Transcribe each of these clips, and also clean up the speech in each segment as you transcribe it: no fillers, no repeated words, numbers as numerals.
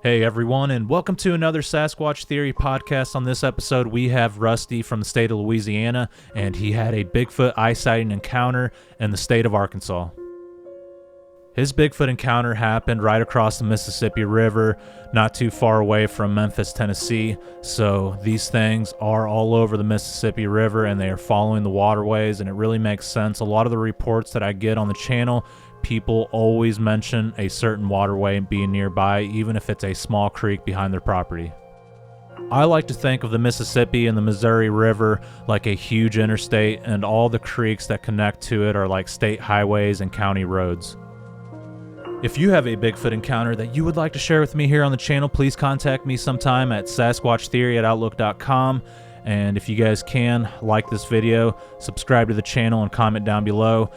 Hey everyone, and welcome to another Sasquatch Theory podcast. On this episode, we have Rusty from the state of Louisiana, and he had a Bigfoot eye sighting encounter in the state of Arkansas. His Bigfoot encounter happened right across the Mississippi River, not too far away from Memphis, Tennessee. So these things are all over the Mississippi River, and they are following the waterways, and it really makes sense. A lot of the reports that I get on the channel, people always mention a certain waterway being nearby, even if it's a small creek behind their property. I like to think of the Mississippi and the Missouri River like a huge interstate, and all the creeks that connect to it are like state highways and county roads. If you have a Bigfoot encounter that you would like to share with me here on the channel, please contact me sometime at sasquatchtheory@outlook.com. And if you guys can, like this video, subscribe to the channel, and comment down below.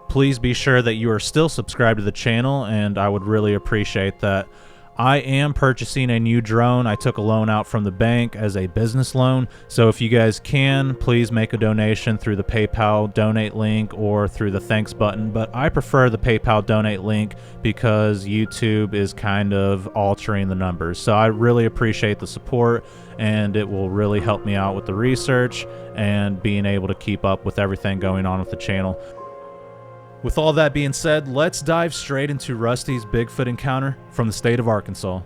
Please be sure that you are still subscribed to the channel, and I would really appreciate that. I am purchasing a new drone. I took a loan out from the bank as a business loan, so if you guys can, please make a donation through the PayPal donate link or through the thanks button, but I prefer the PayPal donate link because YouTube is kind of altering the numbers. So I really appreciate the support, and it will really help me out with the research and being able to keep up with everything going on with the channel. With all that being said, let's dive straight into Rusty's Bigfoot encounter from the state of Arkansas.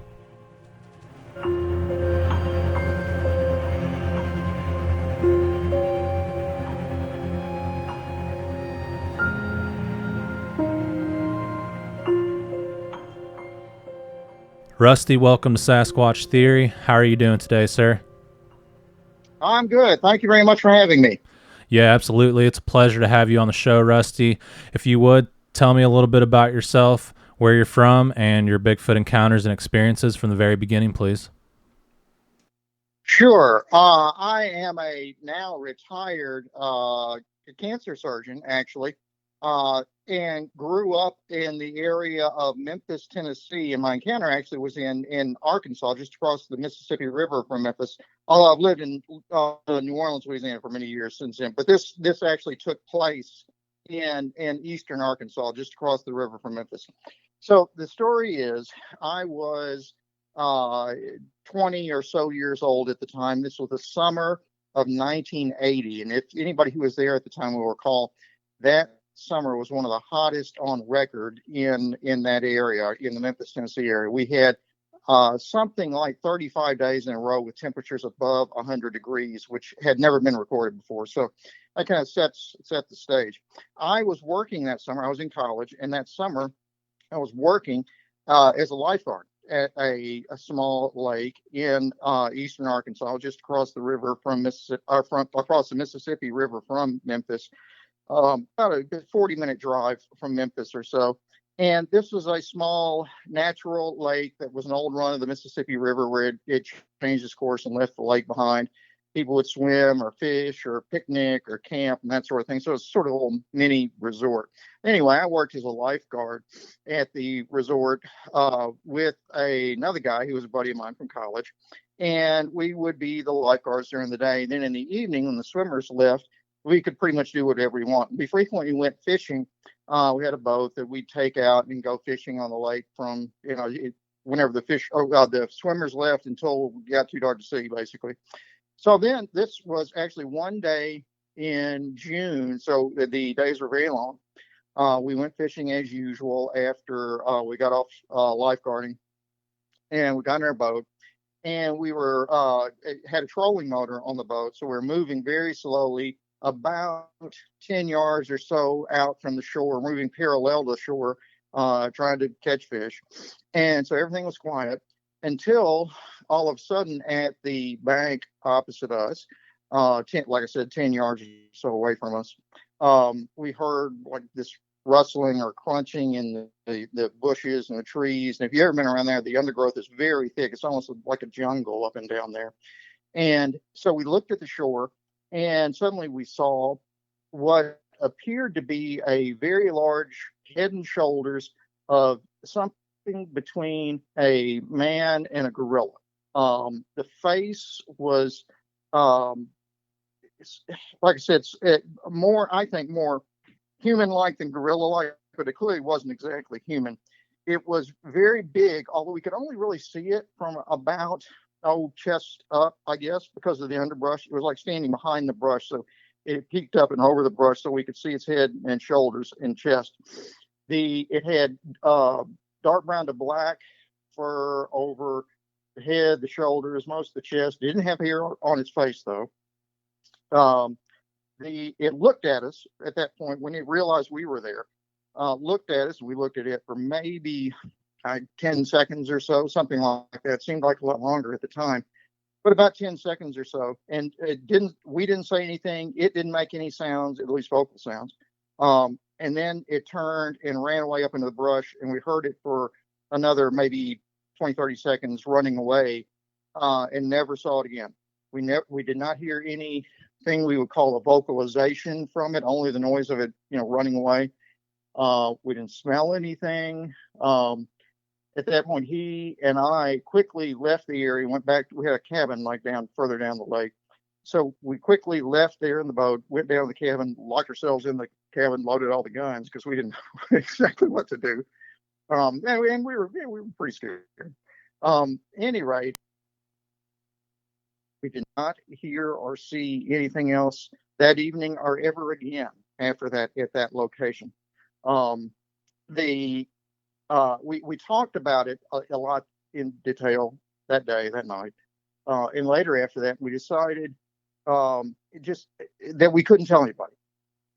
Rusty, welcome to Sasquatch Theory. How are you doing today, sir? I'm good. Thank you very much for having me. Yeah, absolutely. It's a pleasure to have you on the show, Rusty. If you would, tell me a little bit about yourself, where you're from, and your Bigfoot encounters and experiences from the very beginning, please. Sure. I am a now retired cancer surgeon, actually, and grew up in the area of Memphis, Tennessee. And my encounter actually was in Arkansas, just across the Mississippi River from Memphis. Although I've lived in New Orleans, Louisiana for many years since then. But this actually took place in eastern Arkansas, just across the river from Memphis. So the story is, I was 20 or so years old at the time. This was the summer of 1980. And if anybody who was there at the time will recall, that summer was one of the hottest on record in that area, in the Memphis, Tennessee area. We had something like 35 days in a row with temperatures above 100 degrees, which had never been recorded before. So that kind of set the stage. I was working that summer. I was in college, and that summer I was working as a lifeguard at a small lake in eastern Arkansas, just across the river from Mississippi, across the Mississippi River from Memphis, about a 40-minute drive from Memphis or so. And this was a small natural lake that was an old run of the Mississippi River, where it changed its course and left the lake behind. People would swim or fish or picnic or camp and that sort of thing. So it's sort of a little mini resort. Anyway, I worked as a lifeguard at the resort with another guy who was a buddy of mine from college. And we would be the lifeguards during the day. And then in the evening, when the swimmers left, we could pretty much do whatever we want. We frequently went fishing. We had a boat that we'd take out and go fishing on the lake from, whenever the swimmers left until it got too dark to see, basically. So then this was actually one day in June. So the days were very long. We went fishing as usual after we got off lifeguarding, and we got in our boat, and we had a trolling motor on the boat. So we were moving very slowly, about 10 yards or so out from the shore, moving parallel to the shore, trying to catch fish. And so everything was quiet until all of a sudden, at the bank opposite us, like I said, 10 yards or so away from us, we heard like this rustling or crunching in the bushes and the trees. And if you've ever been around there, the undergrowth is very thick. It's almost like a jungle up and down there. And so we looked at the shore, and suddenly we saw what appeared to be a very large head and shoulders of something between a man and a gorilla. The face was, like I said, I think more human-like than gorilla-like, but it clearly wasn't exactly human. It was very big, although we could only really see it from about chest up, I guess, because of the underbrush. It was like standing behind the brush, so it peeked up and over the brush, so we could see its head and shoulders and chest. It had dark brown to black fur over the head, the shoulders, most of the chest. It didn't have hair on its face though. It looked at us at that point when it realized we were there. Looked at us, and we looked at it for maybe 10 seconds or so, something like that. It seemed like a lot longer at the time, but about 10 seconds or so. And we didn't say anything. It didn't make any sounds, at least vocal sounds. And then it turned and ran away up into the brush, and we heard it for another maybe 20, 30 seconds running away, and never saw it again. We did not hear anything we would call a vocalization from it, only the noise of it, running away. We didn't smell anything. At that point, he and I quickly left the area, went back. We had a cabin like further down the lake. So we quickly left there in the boat, went down to the cabin, locked ourselves in the cabin, loaded all the guns because we didn't know exactly what to do. And we were pretty scared. Any rate, we did not hear or see anything else that evening or ever again after that at that location. We talked about it a lot in detail that night. And later after that, we decided just that we couldn't tell anybody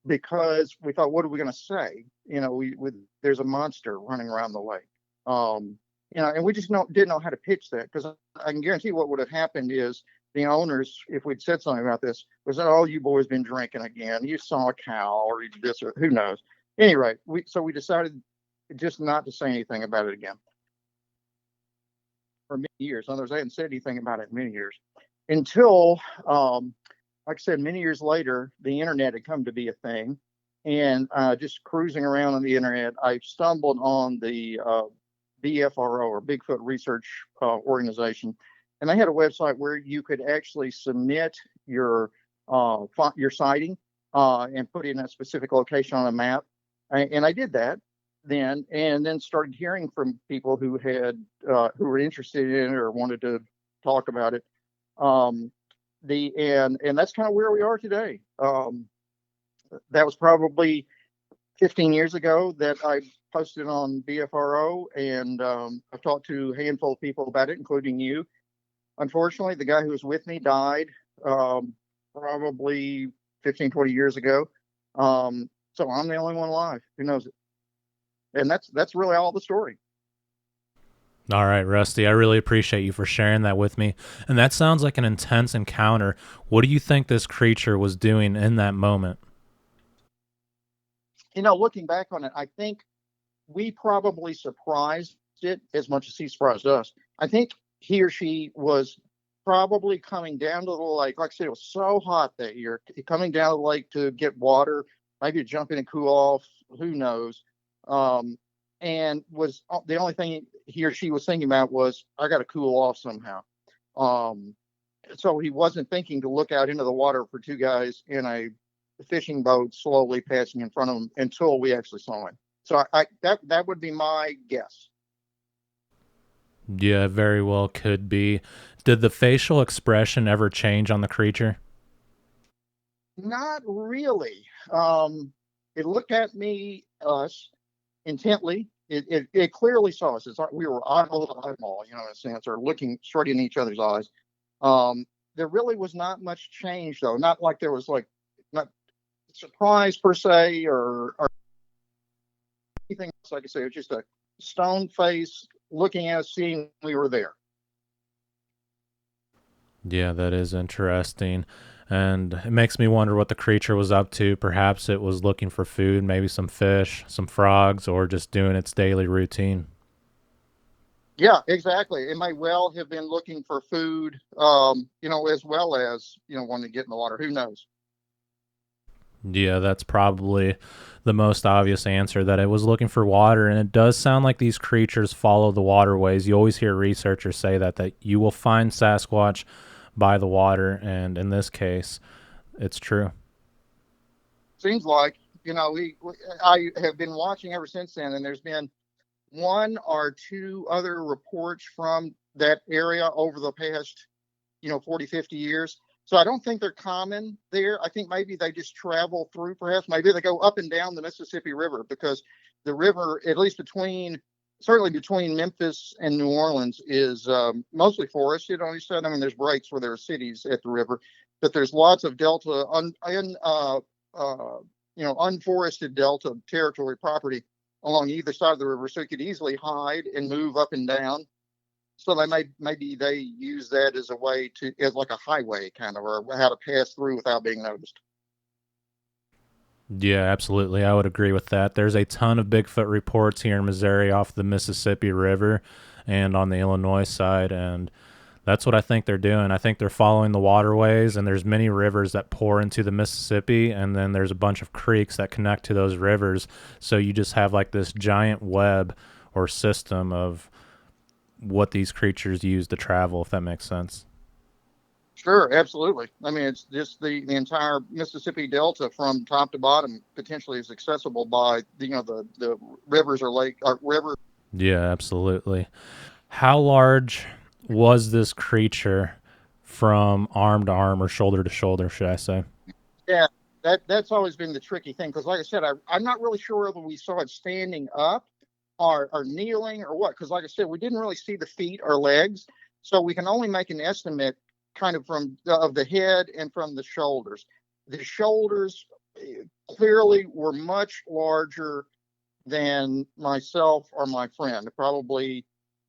because we thought, what are we going to say? There's a monster running around the lake. And we just didn't know how to pitch that, because I can guarantee what would have happened is the owners, if we'd said something about this, was that, oh, you boys been drinking again. You saw a cow or this, or who knows. Anyway, we decided just not to say anything about it again for many years. In other words, I hadn't said anything about it in many years until, like I said, many years later, the internet had come to be a thing. And just cruising around on the internet, I stumbled on the BFRO, or Bigfoot Research Organization, and they had a website where you could actually submit your sighting and put in a specific location on a map. And I did that then, and then started hearing from people who were interested in it or wanted to talk about it. And that's kind of where we are today. That was probably 15 years ago that I posted on BFRO, and I've talked to a handful of people about it, including you. Unfortunately, the guy who was with me died probably 15, 20 years ago. So I'm the only one alive who knows it. And that's really all the story. All right, Rusty, I really appreciate you for sharing that with me. And that sounds like an intense encounter. What do you think this creature was doing in that moment? Looking back on it, I think we probably surprised it as much as he surprised us. I think he or she was probably coming down to the lake. Like I said, it was so hot that year, coming down to the lake to get water, maybe to jump in and cool off, who knows. And was the only thing he or she was thinking about was, I got to cool off somehow. So he wasn't thinking to look out into the water for two guys in a fishing boat slowly passing in front of him until we actually saw him. So that would be my guess. Yeah, very well could be. Did the facial expression ever change on the creature? Not really. It looked at us intently. It clearly saw us. It's like we were eyeball to eyeball, in a sense, or looking straight in each other's eyes. There really was not much change, though. Not like there was not surprise per se or anything else. Like I say, it was just a stone face looking at us, seeing we were there. Yeah, that is interesting. And it makes me wonder what the creature was up to. Perhaps it was looking for food, maybe some fish, some frogs, or just doing its daily routine. Yeah, exactly. It might well have been looking for food, as well as, wanting to get in the water. Who knows? Yeah, that's probably the most obvious answer, that it was looking for water. And it does sound like these creatures follow the waterways. You always hear researchers say that you will find Sasquatch by the water. And in this case, it's true. Seems like, I have been watching ever since then. And there's been one or two other reports from that area over the past, 40, 50 years. So I don't think they're common there. I think maybe they just travel through, perhaps. Maybe they go up and down the Mississippi River, because the river, at least certainly between Memphis and New Orleans, is mostly forested on each side. I mean, there's breaks where there are cities at the river, but there's lots of delta, unforested delta territory property along either side of the river, so you could easily hide and move up and down. So maybe they use that as a way as like a highway kind of, or how to pass through without being noticed. Yeah, absolutely. I would agree with that. There's a ton of Bigfoot reports here in Missouri off the Mississippi River and on the Illinois side, and that's what I think they're doing. I think they're following the waterways, and there's many rivers that pour into the Mississippi, and then there's a bunch of creeks that connect to those rivers. So you just have like this giant web or system of what these creatures use to travel, if that makes sense. Sure, absolutely. I mean, it's just the entire Mississippi Delta from top to bottom potentially is accessible by the rivers or lake or river. Yeah, absolutely. How large was this creature from arm to arm or shoulder to shoulder, should I say? Yeah, that's always been the tricky thing, because, like I said, I'm not really sure whether we saw it standing up or kneeling or what. Because, like I said, we didn't really see the feet or legs, so we can only make an estimate kind of of the head and from the shoulders. The shoulders clearly were much larger than myself or my friend. Probably,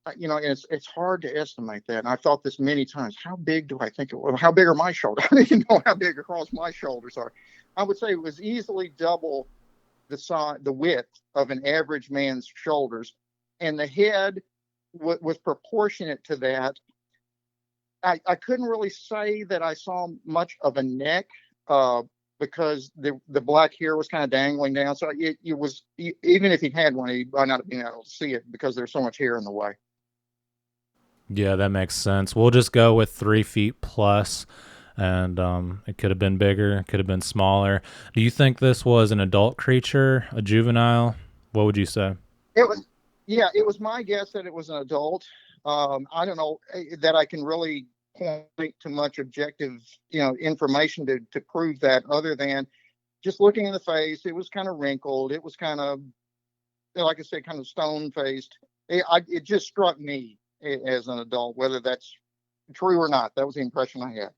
it's hard to estimate that. And I've thought this many times. How big do I think it was? How big are my shoulders? I don't even know how big across my shoulders are. I would say it was easily double the width of an average man's shoulders, and the head was proportionate to that. I couldn't really say that I saw much of a neck, because the black hair was kind of dangling down. So it was, even if he had one, he might not have been able to see it because there's so much hair in the way. Yeah, that makes sense. We'll just go with 3 feet plus, and it could have been bigger, it could have been smaller. Do you think this was an adult creature, a juvenile? What would you say? It was, yeah, it was my guess that it was an adult. I don't know that I can really point to much objective, information to prove that, other than just looking in the face. It was kind of wrinkled. It was kind of, like I said, kind of stone faced. It just struck me as an adult. Whether that's true or not, that was the impression I had.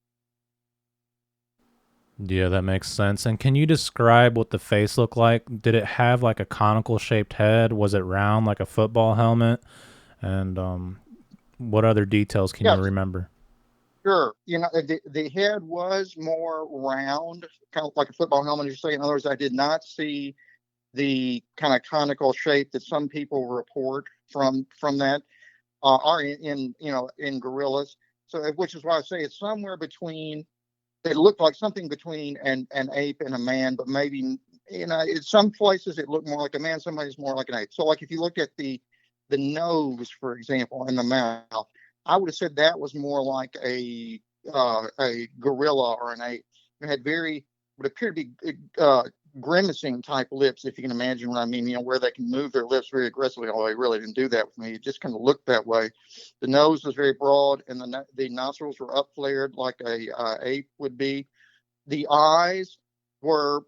Yeah, that makes sense. And can you describe what the face looked like? Did it have like a conical shaped head? Was it round like a football helmet? And what other details can you Yes, remember? sure. The head was more round, kind of like a football helmet, as you say. In other words, I did not see the kind of conical shape that some people report from that, are in gorillas. So, which is why I say it's somewhere between. It looked like something between an ape and a man, but maybe, in some places it looked more like a man, some places more like an ape. So, like, if you looked at the nose, for example, and the mouth, I would have said that was more like a gorilla or an ape. It had would appear to be grimacing type lips, if you can imagine what I mean. Where they can move their lips very aggressively. Although they really didn't do that with me. It just kind of looked that way. The nose was very broad, and the nostrils were up flared like a ape would be. The eyes were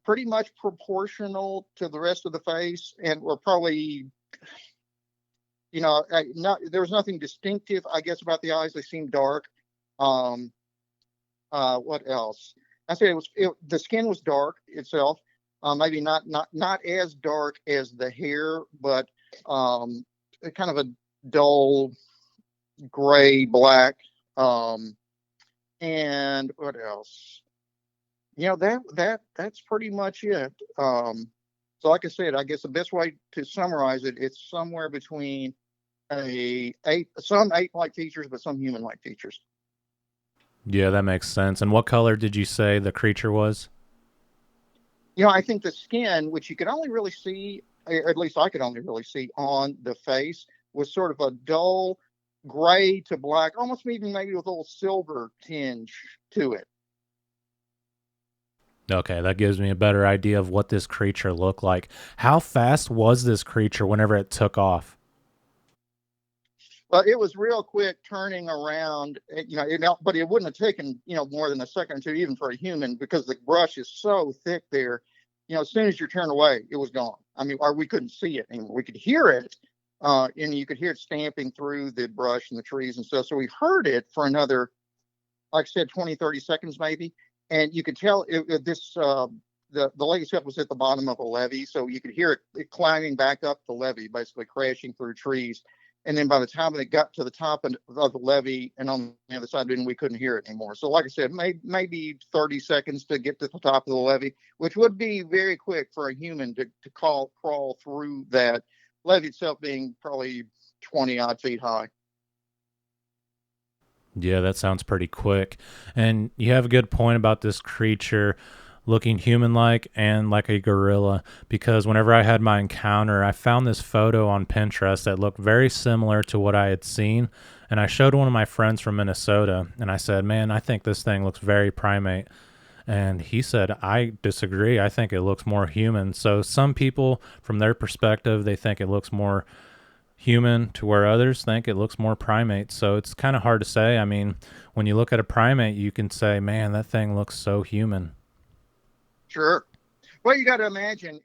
pretty much proportional to the rest of the face, and were probably, there was nothing distinctive, I guess, about the eyes. They seemed dark. Um, what else? I said the skin was dark itself. Maybe not as dark as the hair, but kind of a dull gray black. And what else? That's pretty much it. So, like I said, I guess the best way to summarize it, it's somewhere between some ape-like features, but some human-like features. Yeah, that makes sense. And what color did you say the creature was? I think the skin, which you could only really see, at least I could only really see on the face, was sort of a dull gray to black, almost even maybe with a little silver tinge to it. Okay, that gives me a better idea of what this creature looked like. How fast was this creature whenever it took off? But it was real quick turning around, but it wouldn't have taken, more than a second or two, even for a human, because the brush is so thick there. As soon as you turn away, it was gone. I mean, or we couldn't see it anymore. We could hear it, and you could hear it stamping through the brush and the trees and stuff. So we heard it for another, like I said, 20, 30 seconds maybe. And you could tell the lake step was at the bottom of a levee. So you could hear it climbing back up the levee, basically crashing through trees. And then by the time it got to the top of the levee and on the other side, then we couldn't hear it anymore. So like I said, maybe 30 seconds to get to the top of the levee, which would be very quick for a human to crawl through that levee itself being probably 20 odd feet high. Yeah, that sounds pretty quick. And you have a good point about this creature looking human like and like a gorilla, because whenever I had my encounter, I found this photo on Pinterest that looked very similar to what I had seen. And I showed one of my friends from Minnesota and I said, "Man, I think this thing looks very primate." And he said, "I disagree. I think it looks more human." So some people, from their perspective, they think it looks more human, to where others think it looks more primate. So it's kind of hard to say. I mean, when you look at a primate, you can say, "Man, that thing looks so human." Sure. Well, you got to imagine,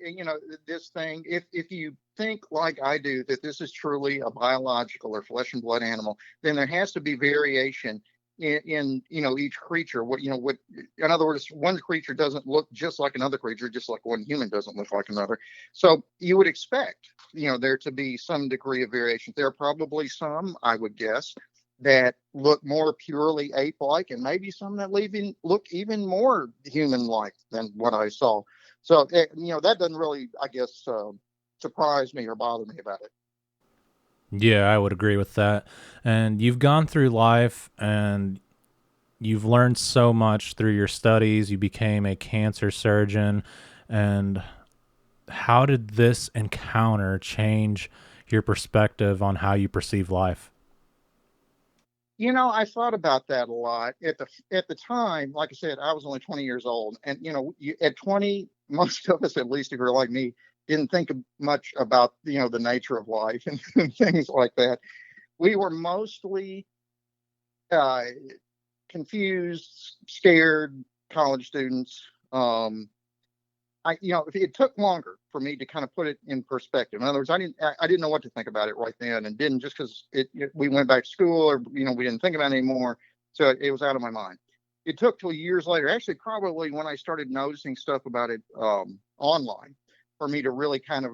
this thing, if you think like I do, that this is truly a biological or flesh and blood animal, then there has to be variation in each creature. In other words, one creature doesn't look just like another creature, just like one human doesn't look like another. So you would expect, there to be some degree of variation. There are probably some, I would guess, that look more purely ape-like, and maybe some that look even more human-like than what I saw. So, that doesn't really, I guess, surprise me or bother me about it. Yeah, I would agree with that. And you've gone through life and you've learned so much through your studies. You became a cancer surgeon. And how did this encounter change your perspective on how you perceive life? I thought about that a lot at the time. Like I said, I was only 20 years old, and at 20, most of us, at least if you're like me, didn't think much about the nature of life and things like that. We were mostly uh, confused, scared college students. It took longer for me to kind of put it in perspective. In other words, I didn't know what to think about it right then, and didn't just because we went back to school, or we didn't think about it anymore, so it was out of my mind. It took till years later, actually, probably when I started noticing stuff about it online, for me to really kind of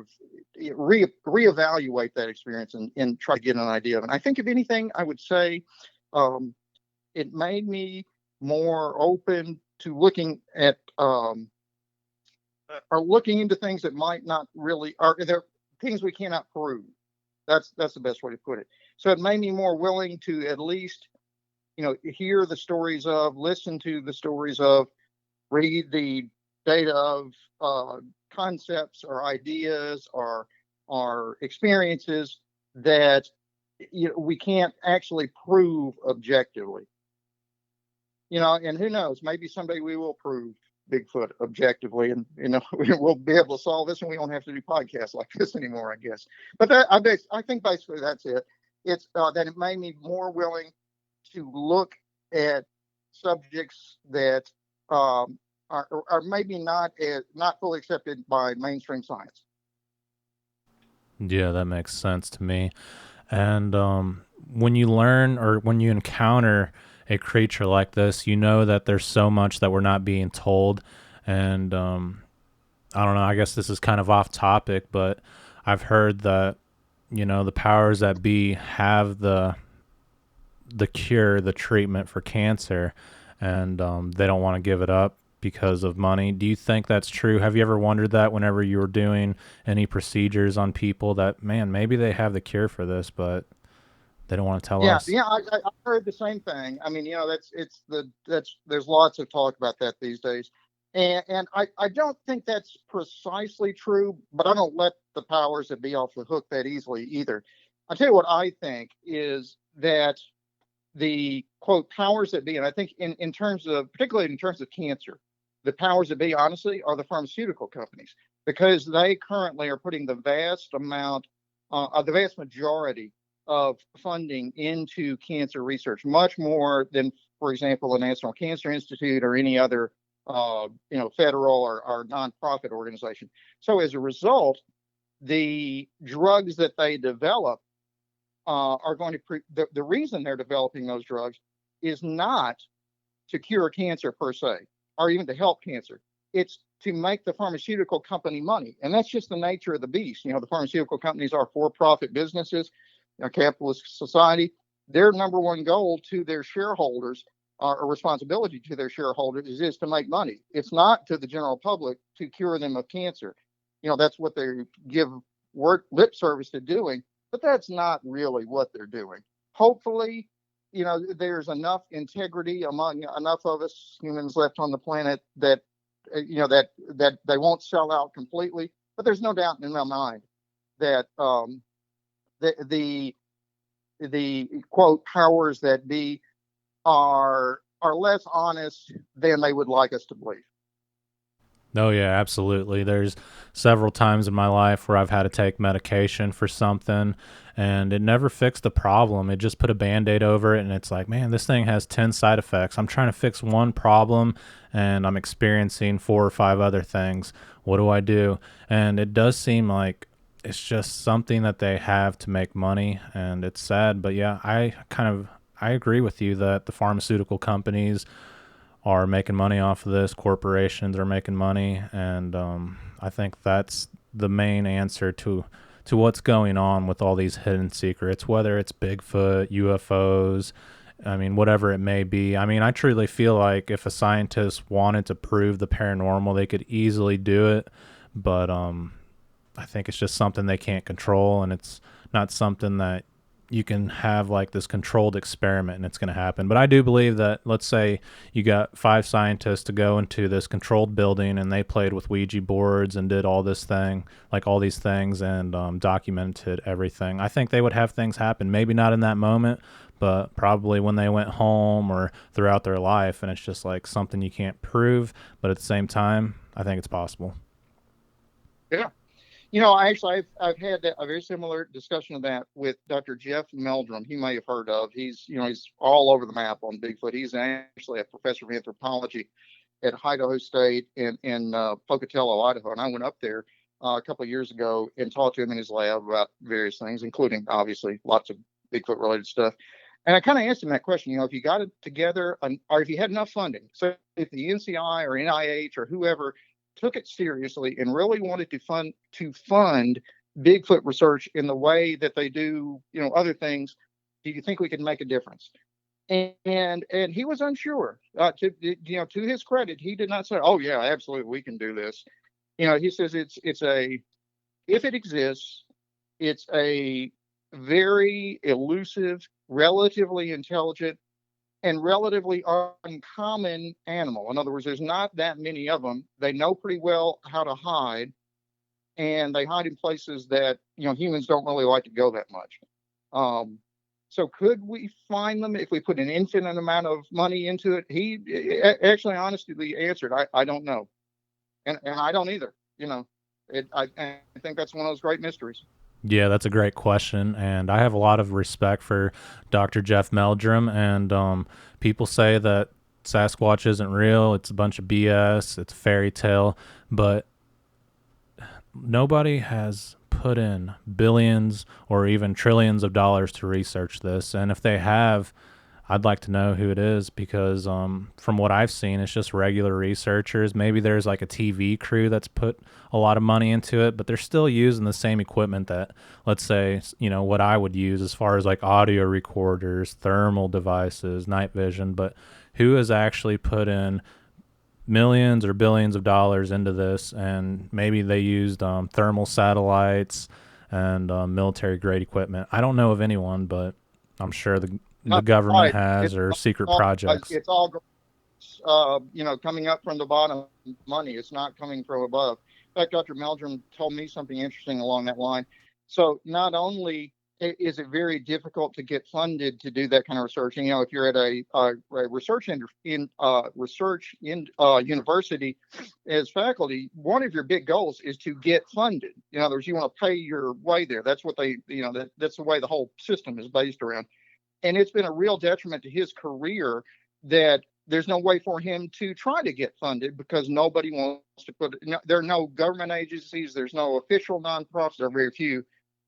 reevaluate that experience and try to get an idea of it. And I think, if anything, I would say um, it made me more open to looking at are looking into things that might not really are there things we cannot prove. That's the best way to put it. So it made me more willing to at least hear the stories of, listen to the stories of, read the data of concepts or ideas or experiences that we can't actually prove objectively. And who knows, maybe someday we will prove Bigfoot objectively, and we'll be able to solve this, and we don't have to do podcasts like this anymore, I guess. But I think basically that's it. It's that it made me more willing to look at subjects that are maybe not fully accepted by mainstream science. Yeah, that makes sense to me. And when you learn or when you encounter a creature like this, you know that there's so much that we're not being told. And I don't know, I guess this is kind of off topic, but I've heard that, the powers that be have the cure, the treatment for cancer, and they don't want to give it up because of money. Do you think that's true? Have you ever wondered that whenever you were doing any procedures on people, that, man, maybe they have the cure for this, but they don't want to tell Yeah, us? yeah, I heard the same thing. I mean, there's lots of talk about that these days, and I don't think that's precisely true, but I don't let the powers that be off the hook that easily either. I tell you what I think is that the quote powers that be, and I think in terms of, particularly in terms of cancer, the powers that be, honestly, are the pharmaceutical companies, because they currently are putting the vast majority of funding into cancer research, much more than, for example, the National Cancer Institute or any other, federal or nonprofit organization. So as a result, the drugs that they develop are going to the reason they're developing those drugs is not to cure cancer per se, or even to help cancer. It's to make the pharmaceutical company money. And that's just the nature of the beast. The pharmaceutical companies are for-profit businesses, a capitalist society. Their number one goal to their shareholders, or responsibility to their shareholders, is to make money. It's not to the general public to cure them of cancer. That's what they give lip service to doing, but that's not really what they're doing. Hopefully, there's enough integrity among enough of us humans left on the planet that that they won't sell out completely. But there's no doubt in my mind that the quote powers that be are less honest than they would like us to believe. Oh, yeah, absolutely. There's several times in my life where I've had to take medication for something, and it never fixed the problem. It just put a Band-Aid over it, and it's like, man, this thing has 10 side effects. I'm trying to fix one problem, and I'm experiencing 4 or 5 other things. What do I do? And it does seem like it's just something that they have to make money, and it's sad. But yeah, I agree with you that the pharmaceutical companies are making money off of this. Corporations are making money, and I think that's the main answer to what's going on with all these hidden secrets, whether it's Bigfoot, UFOs, I mean, whatever it may be. I mean, I truly feel like if a scientist wanted to prove the paranormal, they could easily do it, but I think it's just something they can't control, and it's not something that you can have like this controlled experiment and it's going to happen. But I do believe that, let's say you got 5 scientists to go into this controlled building and they played with Ouija boards and did all these things and documented everything. I think they would have things happen. Maybe not in that moment, but probably when they went home or throughout their life. And it's just like something you can't prove, but at the same time, I think it's possible. Yeah. I've had a very similar discussion of that with Dr. Jeff Meldrum. He may have heard of. He's all over the map on Bigfoot. He's actually a professor of anthropology at Idaho State in Pocatello, Idaho. And I went up there a couple of years ago and talked to him in his lab about various things, including obviously lots of Bigfoot related stuff. And I kind of asked him that question, if you got it together or if you had enough funding, so if the NCI or NIH or whoever took it seriously and really wanted to fund Bigfoot research in the way that they do, other things, do you think we could make a difference? And he was unsure. To his credit, he did not say, "Oh yeah, absolutely, we can do this." He says if it exists, it's a very elusive, relatively intelligent, and relatively uncommon animal. In other words, there's not that many of them. They know pretty well how to hide, and they hide in places that humans don't really like to go that much. So could we find them if we put an infinite amount of money into it? He actually honestly answered, I don't know, and I don't either. I think that's one of those great mysteries. Yeah, that's a great question, and I have a lot of respect for Dr. Jeff Meldrum, and people say that Sasquatch isn't real, it's a bunch of BS, it's a fairy tale, but nobody has put in billions or even trillions of dollars to research this, and if they have, I'd like to know who it is, because from what I've seen, it's just regular researchers. Maybe there's like a TV crew that's put a lot of money into it, but they're still using the same equipment that, let's say, what I would use as far as like audio recorders, thermal devices, night vision. But who has actually put in millions or billions of dollars into this? And maybe they used thermal satellites and military grade equipment. I don't know of anyone, but I'm sure the government has, or secret projects. It's all, coming up from the bottom money. It's not coming from above. In fact, Dr. Meldrum told me something interesting along that line. So not only is it very difficult to get funded to do that kind of research? And, if you're at a research university as faculty, one of your big goals is to get funded. In other words, you want to pay your way there. That's what that's the way the whole system is based around. And it's been a real detriment to his career that there's no way for him to try to get funded because nobody wants to there are no government agencies, there's no official nonprofits, there are very few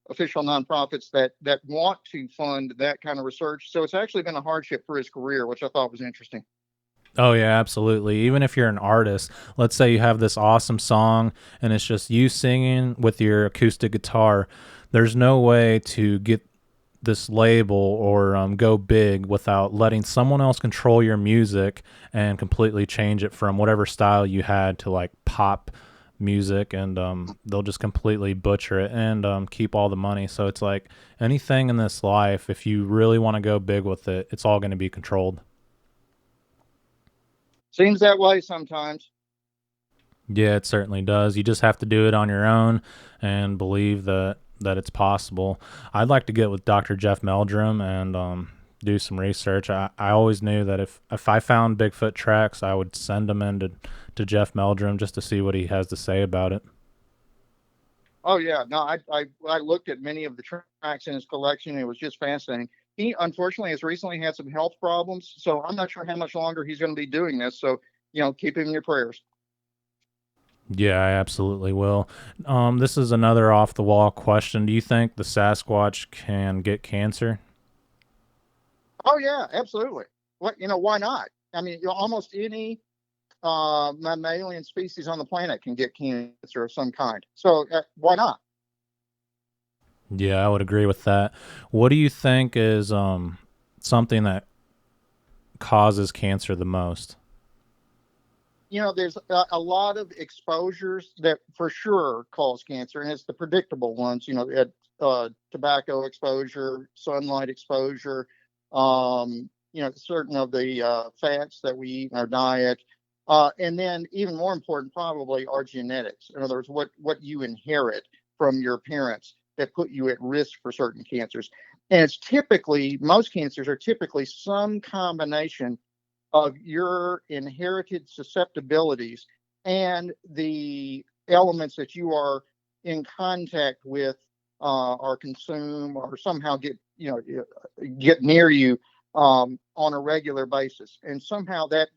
official nonprofits that want to fund that kind of research. So it's actually been a hardship for his career, which I thought was interesting. Oh yeah, absolutely. Even if you're an artist, let's say you have this awesome song and it's just you singing with your acoustic guitar, there's no way to get this label or go big without letting someone else control your music and completely change it from whatever style you had to like pop music, and they'll just completely butcher it and keep all the money. So it's like anything in this life, if you really want to go big with it, it's all going to be controlled. Seems that way sometimes. Yeah, it certainly does. You just have to do it on your own and believe that it's possible. I'd like to get with Dr. Jeff Meldrum and do some research. I always knew that if I found Bigfoot tracks, I would send them in to Jeff Meldrum just to see what he has to say about it. Oh yeah, no, I looked at many of the tracks in his collection. It was just fascinating. He unfortunately has recently had some health problems, so I'm not sure how much longer he's going to be doing this. So, keep him in your prayers. Yeah, I absolutely will. This is another off the wall question. Do you think the Sasquatch can get cancer? Oh yeah, absolutely. What why not? I mean, almost any mammalian species on the planet can get cancer of some kind. So why not? Yeah, I would agree with that. What do you think is something that causes cancer the most? There's a lot of exposures that for sure cause cancer, and it's the predictable ones. Tobacco exposure, sunlight exposure, certain of the fats that we eat in our diet, and then even more important, probably our genetics. In other words, what you inherit from your parents that put you at risk for certain cancers. And most cancers are typically some combination of your inherited susceptibilities and the elements that you are in contact with, or consume, or somehow get near you on a regular basis. And somehow that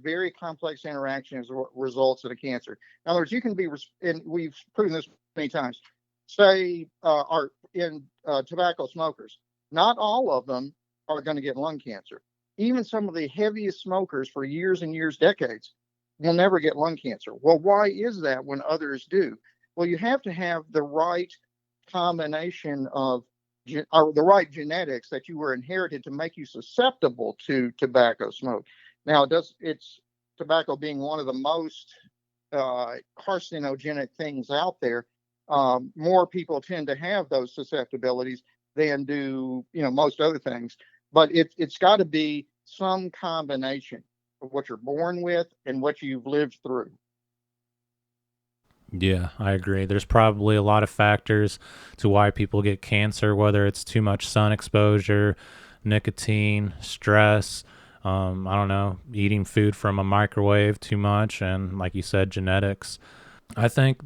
very complex interaction is what results in a cancer. In other words, you can be, and we've proven this many times, say, are in tobacco smokers. Not all of them are going to get lung cancer. Even some of the heaviest smokers for years and years, decades, will never get lung cancer. Well, why is that when others do? Well, you have to have the right combination of or the right genetics that you were inherited to make you susceptible to tobacco smoke. Now, it's tobacco being one of the most carcinogenic things out there. More people tend to have those susceptibilities than do most other things. But it's got to be some combination of what you're born with and what you've lived through. Yeah, I agree. There's probably a lot of factors to why people get cancer, whether it's too much sun exposure, nicotine, stress, I don't know, eating food from a microwave too much, and like you said, genetics. I think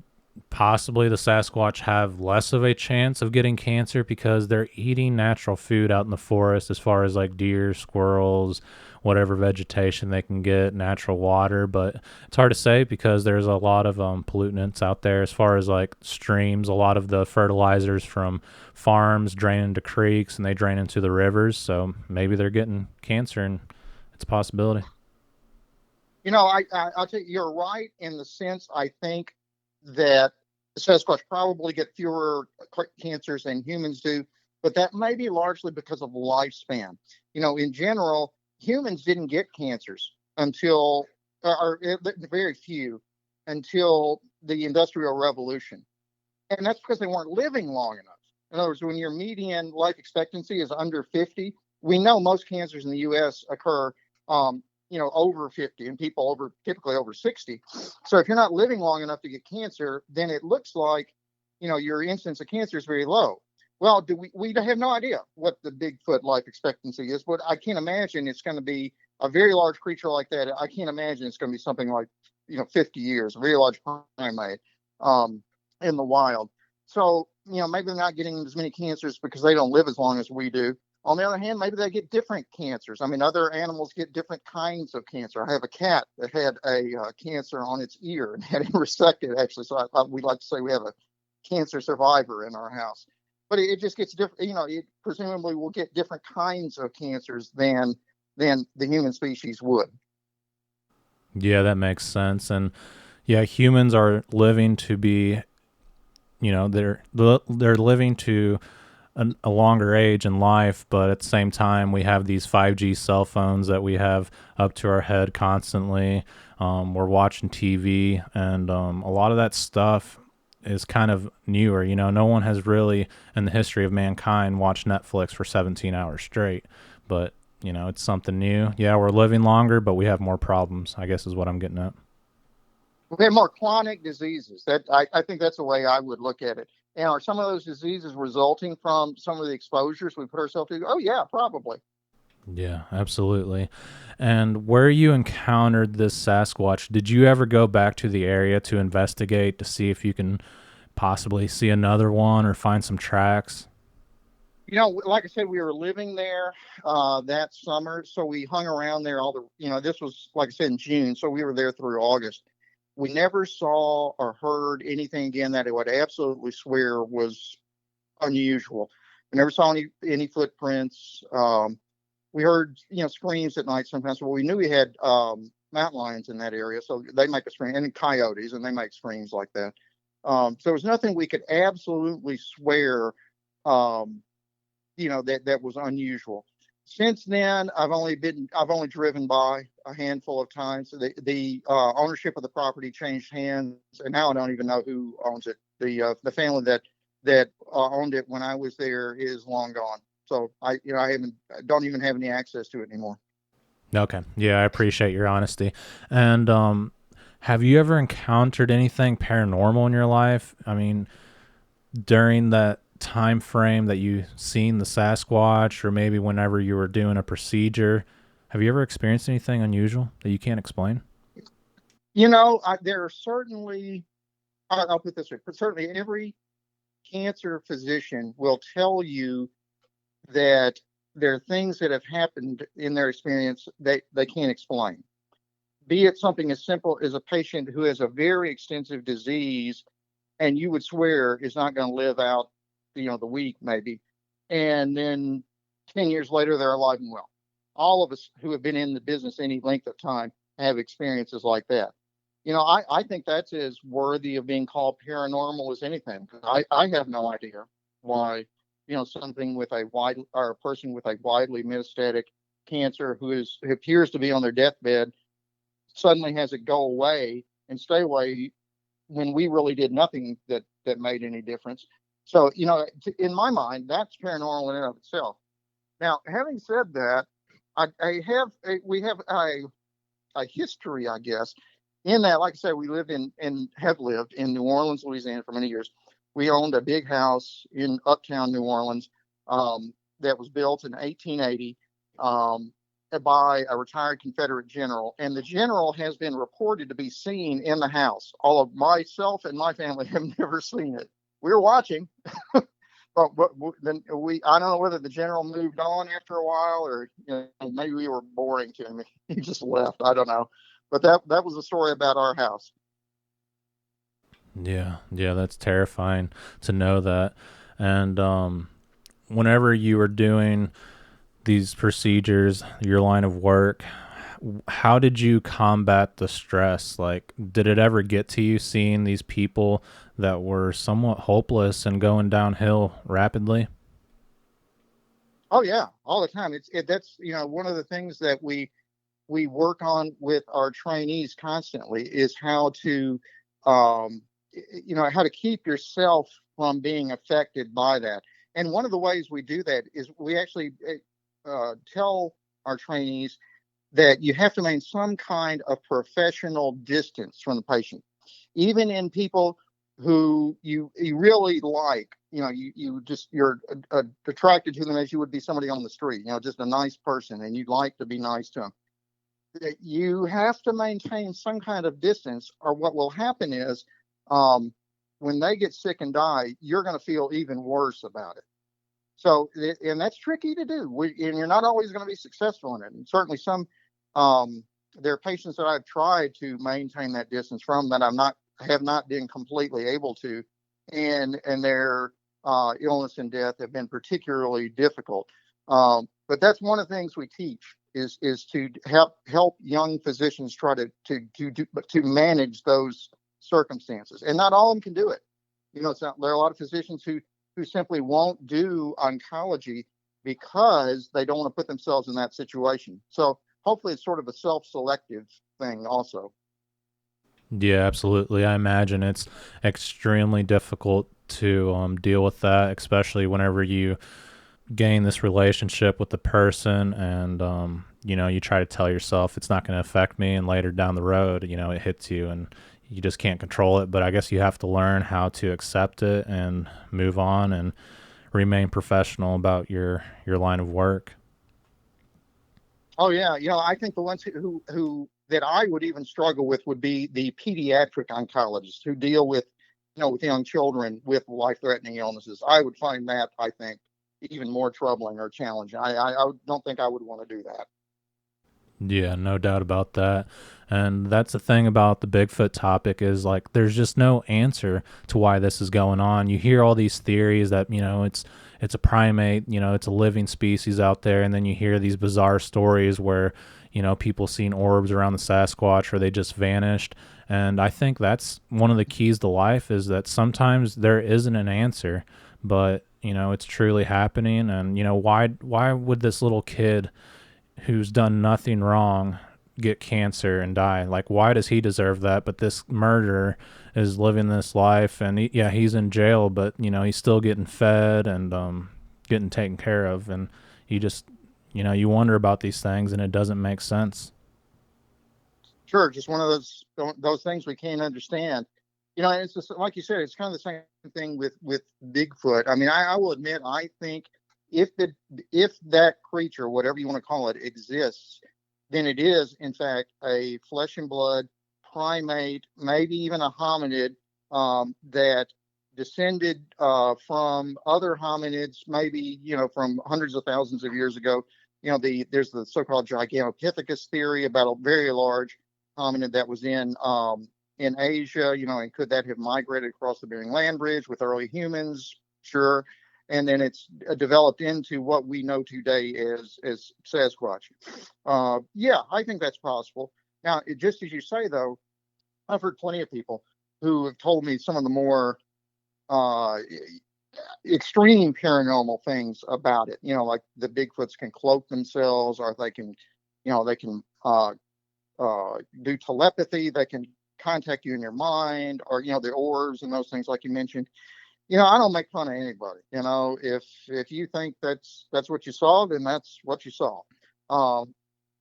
possibly the Sasquatch have less of a chance of getting cancer because they're eating natural food out in the forest, as far as like deer, squirrels, whatever vegetation they can get, natural water. But it's hard to say because there's a lot of pollutants out there, as far as like streams. A lot of the fertilizers from farms drain into creeks and they drain into the rivers. So maybe they're getting cancer, and it's a possibility. I'll tell you, you're right in the sense, I think, that the Sasquatch probably get fewer cancers than humans do, but that may be largely because of lifespan. In general, humans didn't get cancers until, or very few, until the Industrial Revolution. And that's because they weren't living long enough. In other words, when your median life expectancy is under 50, we know most cancers in the U.S. occur over 50, and people typically over 60. So if you're not living long enough to get cancer, then it looks like, your incidence of cancer is very low. Well, we have no idea what the Bigfoot life expectancy is, but I can't imagine it's going to be a very large creature like that. I can't imagine it's going to be something like 50 years, a very large primate um, in the wild. So maybe they're not getting as many cancers because they don't live as long as we do. On the other hand, maybe they get different cancers. I mean, other animals get different kinds of cancer. I have a cat that had a cancer on its ear and had it resected, actually. So we like to say we have a cancer survivor in our house. But it just gets different. It presumably will get different kinds of cancers than the human species would. Yeah, that makes sense. And yeah, humans are living to be, they're living to a longer age in life, but at the same time, we have these 5G cell phones that we have up to our head constantly. We're watching TV, and a lot of that stuff is kind of newer. No one has really, in the history of mankind, watched Netflix for 17 hours straight. But, it's something new. Yeah, we're living longer, but we have more problems, I guess is what I'm getting at. We have more chronic diseases. That I think that's the way I would look at it. And are some of those diseases resulting from some of the exposures we put ourselves to? Oh, yeah, probably. Yeah, absolutely. And where you encountered this Sasquatch, did you ever go back to the area to investigate to see if you can possibly see another one or find some tracks? Like I said, we were living there that summer, so we hung around there this was, like I said, in June, so we were there through August. We never saw or heard anything again that I would absolutely swear was unusual. We never saw any footprints. We heard, screams at night sometimes. Well, we knew we had mountain lions in that area, so they make a scream, and coyotes, and they make screams like that. So there was nothing we could absolutely swear, that was unusual. Since then, I've only driven by a handful of times. The ownership of the property changed hands, and now I don't even know who owns it. The family that owned it when I was there is long gone. So I don't even have any access to it anymore. Okay. Yeah, I appreciate your honesty. And have you ever encountered anything paranormal in your life? I mean, during that time frame that you seen the Sasquatch, or maybe whenever you were doing a procedure, have you ever experienced anything unusual that you can't explain? There are certainly, I'll put this way, but certainly every cancer physician will tell you that there are things that have happened in their experience that they can't explain. Be it something as simple as a patient who has a very extensive disease and you would swear is not going to live out, the week maybe. And then 10 years later, they're alive and well. All of us who have been in the business any length of time have experiences like that. I think that's as worthy of being called paranormal as anything. I have no idea why, something with a person with a widely metastatic cancer who appears to be on their deathbed suddenly has it go away and stay away when we really did nothing that made any difference. So, in my mind, that's paranormal in and of itself. Now, having said that, we have a history, I guess, in that, like I said, we lived have lived in New Orleans, Louisiana for many years. We owned a big house in uptown New Orleans that was built in 1880 by a retired Confederate general. And the general has been reported to be seen in the house. All of myself and my family have never seen it. We were watching, but then I don't know whether the general moved on after a while or maybe we were boring to him. He just left. I don't know. But that was a story about our house. Yeah, that's terrifying to know that. And whenever you were doing these procedures, your line of work, how did you combat the stress? Like, did it ever get to you seeing these people that were somewhat hopeless and going downhill rapidly? Oh yeah, all the time. That's one of the things that we work on with our trainees constantly is how to how to keep yourself from being affected by that. And one of the ways we do that is we actually tell our trainees that you have to maintain some kind of professional distance from the patient, even in people who you really like. You're attracted to them as you would be somebody on the street. Just a nice person, and you'd like to be nice to them. You have to maintain some kind of distance, or what will happen is, when they get sick and die, you're going to feel even worse about it. So, and that's tricky to do. And you're not always going to be successful in it. And certainly there are patients that I've tried to maintain that distance from that have not been completely able to, and their illness and death have been particularly difficult. But that's one of the things we teach is to help young physicians try to manage those circumstances, and not all of them can do it. There are a lot of physicians who simply won't do oncology because they don't want to put themselves in that situation. So hopefully it's sort of a self-selective thing also. Yeah, absolutely. I imagine it's extremely difficult to deal with that, especially whenever you gain this relationship with the person and, you try to tell yourself it's not going to affect me. And later down the road, it hits you and you just can't control it. But I guess you have to learn how to accept it and move on and remain professional about your line of work. Oh yeah. I think the ones who that I would even struggle with would be the pediatric oncologists who deal with young children with life-threatening illnesses. I would find that, I think, even more troubling or challenging. I don't think I would want to do that. Yeah, no doubt about that. And that's the thing about the Bigfoot topic is like there's just no answer to why this is going on. You hear all these theories that, it's a primate, it's a living species out there, and then you hear these bizarre stories where, people seen orbs around the Sasquatch or they just vanished. And I think that's one of the keys to life is that sometimes there isn't an answer, but, it's truly happening. And, why would this little kid who's done nothing wrong get cancer and die? Like, why does he deserve that? But this murderer is living this life, and he's in jail, but he's still getting fed and getting taken care of, and you just you wonder about these things, and it doesn't make sense. Sure, just one of those things we can't understand. And it's just like you said, it's kind of the same thing with Bigfoot. I mean, I will admit, I think if that creature, whatever you want to call it, exists, then it is in fact a flesh and blood primate, maybe even a hominid that descended from other hominids, maybe from hundreds of thousands of years ago. There's the so-called Gigantopithecus theory about a very large hominid that was in Asia, and could that have migrated across the Bering Land Bridge with early humans? Sure. And then it's developed into what we know today as Sasquatch. Yeah, I think that's possible. Now, just as you say, though, I've heard plenty of people who have told me some of the more extreme paranormal things about it. Like the Bigfoots can cloak themselves, or they can do telepathy. They can contact you in your mind, or the orbs and those things like you mentioned. I don't make fun of anybody. If you think that's what you saw, then that's what you saw.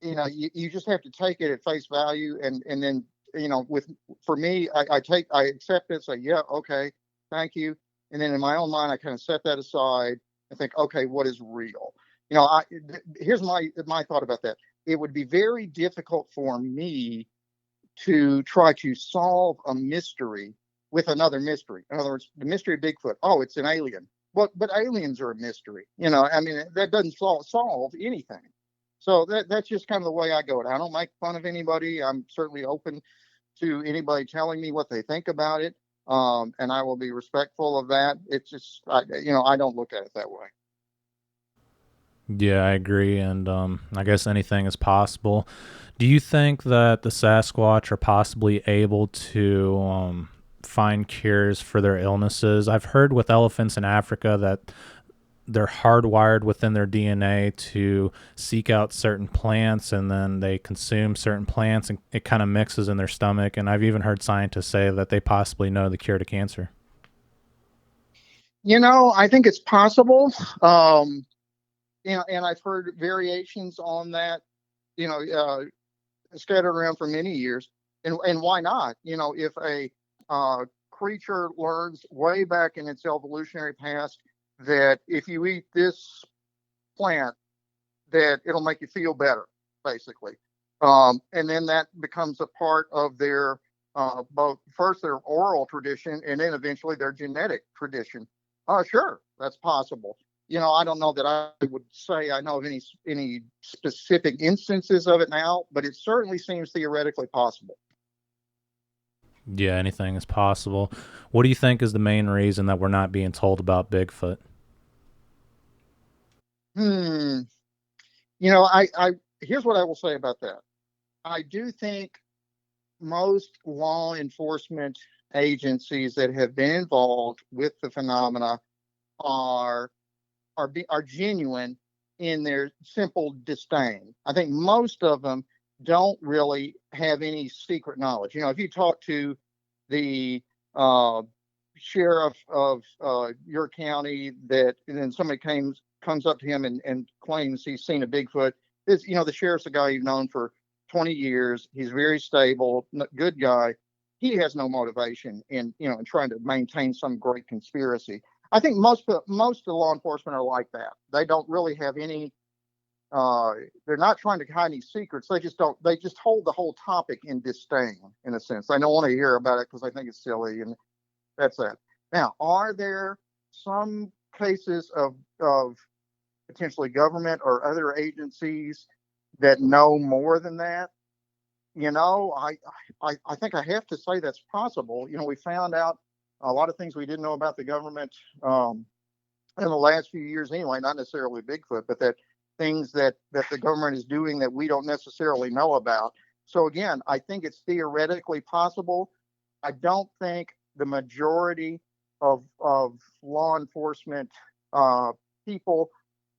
You just have to take it at face value, and then for me, I accept it, say yeah, okay, thank you, and then in my own mind I kind of set that aside and think, okay, what is real? Here's my thought about that. It would be very difficult for me to try to solve a mystery with another mystery. In other words, the mystery of Bigfoot. Oh, it's an alien. But aliens are a mystery. I mean, that doesn't solve anything. So that's just kind of the way I go. I don't make fun of anybody. I'm certainly open to anybody telling me what they think about it, and I will be respectful of that. It's just, I don't look at it that way. Yeah, I agree, and I guess anything is possible. Do you think that the Sasquatch are possibly able to find cures for their illnesses? I've heard with elephants in Africa that they're hardwired within their DNA to seek out certain plants, and then they consume certain plants, and it kind of mixes in their stomach. And I've even heard scientists say that they possibly know the cure to cancer. I think it's possible. And I've heard variations on that, scattered around for many years. And why not? If a creature learns way back in its evolutionary past that if you eat this plant, that it'll make you feel better, basically. And then that becomes a part of their both first their oral tradition and then eventually their genetic tradition. Sure, that's possible. I don't know that I would say I know of any specific instances of it now, but it certainly seems theoretically possible. Yeah, anything is possible. What do you think is the main reason that we're not being told about Bigfoot? Hmm. I here's what I will say about that. I do think most law enforcement agencies that have been involved with the phenomena are are genuine in their simple disdain. I think most of them don't really have any secret knowledge. If you talk to the uh, sheriff of your county, and then somebody comes up to him and claims he's seen a Bigfoot. The sheriff's a guy you've known for 20 years. He's very stable, good guy. He has no motivation in trying to maintain some great conspiracy. I think most of the law enforcement are like that. They don't really have any. They're not trying to hide any secrets. They just don't. They just hold the whole topic in disdain, in a sense. They don't want to hear about it because they think it's silly, and that's that. Now, are there some cases of potentially government or other agencies that know more than that? I think I have to say that's possible. We found out a lot of things we didn't know about the government in the last few years anyway, not necessarily Bigfoot, but that things that the government is doing that we don't necessarily know about. So again, I think it's theoretically possible. I don't think the majority of law enforcement people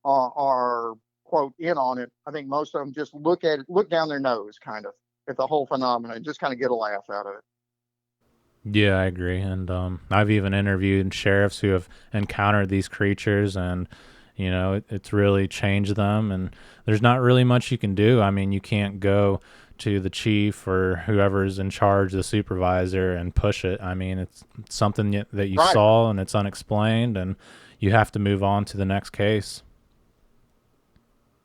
are quote in on it. I think most of them just look down their nose kind of at the whole phenomenon and just kind of get a laugh out of it. Yeah, I agree. And I've even interviewed sheriffs who have encountered these creatures, and it's really changed them. And there's not really much you can do. I mean, you can't go to the chief or whoever's in charge, the supervisor, and push it. I mean, it's something that you Right. saw and it's unexplained, and you have to move on to the next case.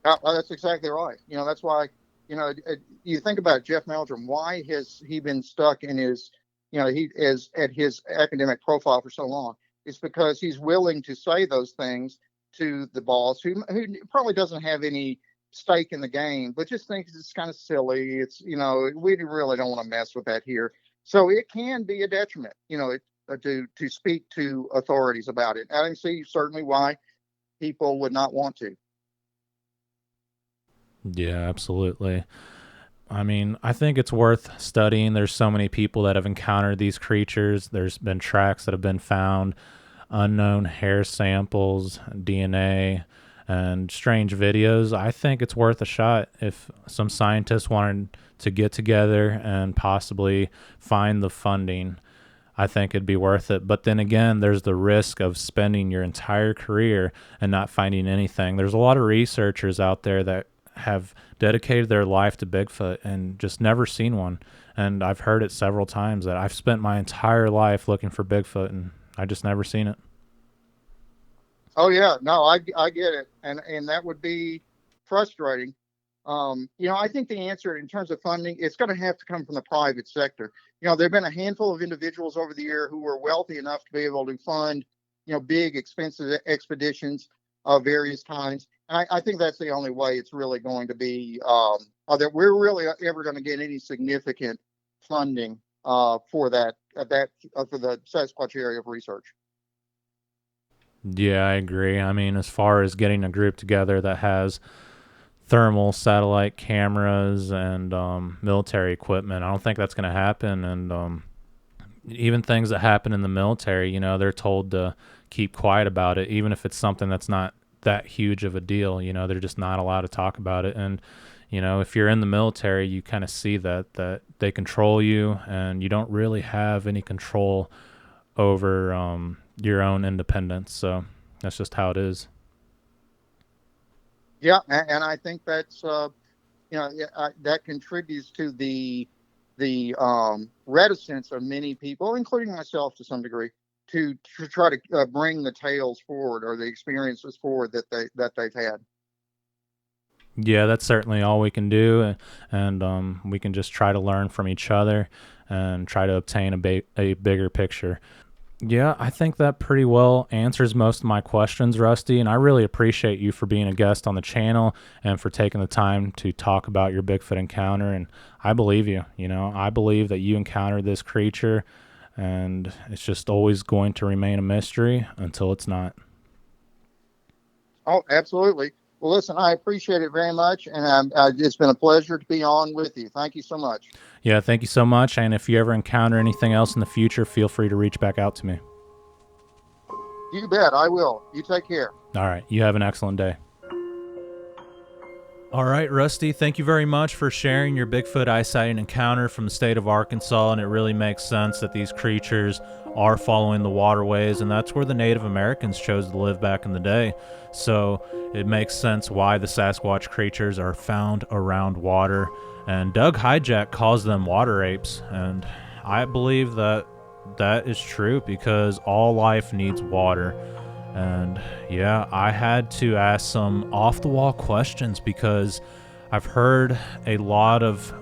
That's exactly right. That's why, you think about Jeff Meldrum. Why has he been stuck in his, he is at his academic profile for so long? It's because he's willing to say those things to the boss, who probably doesn't have any stake in the game, but just thinks it's kind of silly. It's, we really don't want to mess with that here. So it can be a detriment, to speak to authorities about it. I can see certainly why people would not want to. Yeah, absolutely. I mean, I think it's worth studying. There's so many people that have encountered these creatures. There's been tracks that have been found, unknown hair samples, DNA, and strange videos. I think it's worth a shot if some scientists wanted to get together and possibly find the funding. I think it'd be worth it. But then again, there's the risk of spending your entire career and not finding anything. There's a lot of researchers out there that have dedicated their life to Bigfoot and just never seen one. And I've heard it several times that I've spent my entire life looking for Bigfoot and I just never seen it. Oh yeah, no, I get it, and that would be frustrating. I think the answer in terms of funding, it's going to have to come from the private sector. There have been a handful of individuals over the year who were wealthy enough to be able to fund, big expensive expeditions of various kinds. And I think that's the only way it's really going to be, that we're really ever going to get any significant funding for for the Sasquatch area of research. Yeah, I agree. I mean, as far as getting a group together that has thermal satellite cameras and military equipment, I don't think that's going to happen. And even things that happen in the military, they're told to keep quiet about it, even if it's something that's not that huge of a deal. They're just not allowed to talk about it. And if you're in the military, you kind of see that they control you, and you don't really have any control over your own independence. So that's just how it is. Yeah, and I think that's that contributes to the reticence of many people, including myself to some degree, to try to bring the tales forward or the experiences forward that they've had. Yeah, that's certainly all we can do, and we can just try to learn from each other and try to obtain a bigger picture. Yeah, I think that pretty well answers most of my questions, Rusty, and I really appreciate you for being a guest on the channel and for taking the time to talk about your Bigfoot encounter. And I believe you. I believe that you encountered this creature, and it's just always going to remain a mystery until it's not. Oh, absolutely. Well, listen, I appreciate it very much, and it's been a pleasure to be on with you. Thank you so much. Yeah, thank you so much. And if you ever encounter anything else in the future, feel free to reach back out to me. You bet, I will. You take care. All right, you have an excellent day. All right, Rusty, thank you very much for sharing your Bigfoot eye-sighting encounter from the state of Arkansas, and it really makes sense that these creatures are following the waterways, and that's where the Native Americans chose to live back in the day. So it makes sense why the Sasquatch creatures are found around water, and Doug Hijack calls them water apes, and I believe that is true because all life needs water. And yeah, I had to ask some off-the-wall questions because I've heard a lot of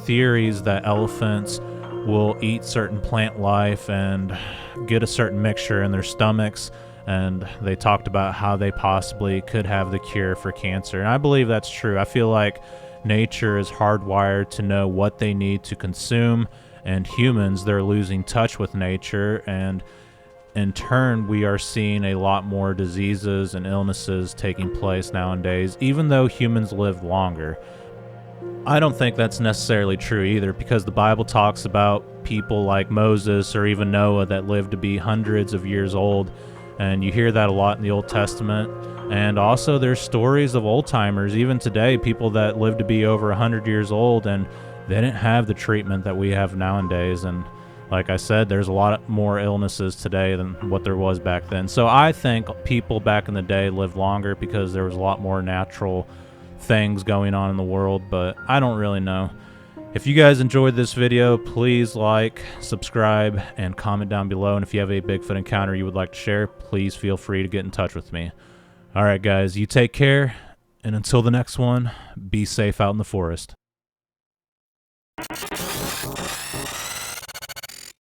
theories that elephants will eat certain plant life and get a certain mixture in their stomachs, and they talked about how they possibly could have the cure for cancer. And I believe that's true. I feel like nature is hardwired to know what they need to consume, and humans, they're losing touch with nature, and in turn, we are seeing a lot more diseases and illnesses taking place nowadays, even though humans live longer. I don't think that's necessarily true either, because the Bible talks about people like Moses or even Noah that lived to be hundreds of years old, and you hear that a lot in the Old Testament. And also there's stories of old timers, even today, people that live to be over 100 years old, and they didn't have the treatment that we have nowadays. And like I said, there's a lot more illnesses today than what there was back then. So I think people back in the day lived longer because there was a lot more natural things going on in the world, but I don't really know. If you guys enjoyed this video, please like, subscribe, and comment down below. And if you have a Bigfoot encounter you would like to share, please feel free to get in touch with me. All right, guys, you take care, and until the next one, be safe out in the forest.